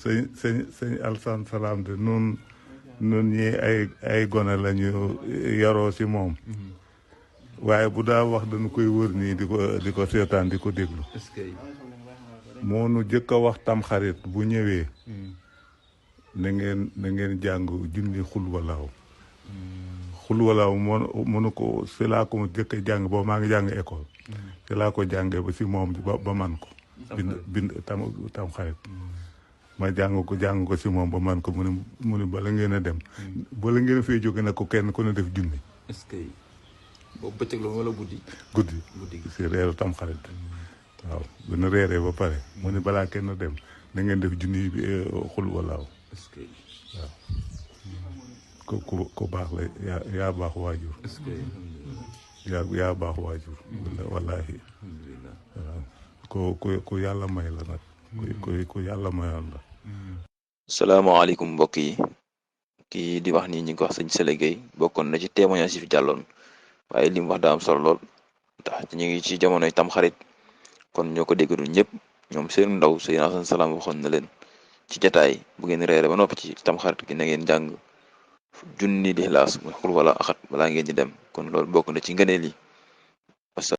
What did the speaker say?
sëñ Alsan Salaam de nun ñi ay gone lañu yaroo si moom waaye bu daa wax dañu koy wër nii di ko seetaan di ko déglu moo nu jëkk a wax tamxarit bu ñëwee na ngeen jàng junni xulwalaaw xulwalaaw mënu ko si laa ko jëkk a jàng boobu maa ngi jàng école si laa ko jàngee ba si moom ba man ko bind tamxarit ma jàng ko si moom ba man ko mu ne bala ngeen a dem bala ngeen a fee jóge na ko kenn ku ne def junni est-ce que boobu bëccëg la wala guddi si reeru tamxarit waaw bu nu reeree ba pare mu ne balaa kenn dem na ngeen def junni bi xul walaaw waaw ku baax la yaa baax waajur yaa baax waajur wallaahi waaw ku yàlla may la nag ku yàlla mayoon la. salaamaaleykum mbokk yi kii di wax nii ñu ngi ko wax sëñ Sele Gueye bokkoon na ci témoignage yi fi jàlloon waaye li mu wax daa am solo lool ndax ñu ngi ci jamonoy tamxarit kon ñoo ko déggadul ñëpp ñoom seen ndaw sëñ Asan Salaam waxoon na leen ci jataay bu ngeen reere ba noppi ci tamxarit gi na ngeen jàng junni di xilaas muy xul wala axat balaa ngeen di dem kon loolu bokk na ci ngëneel yi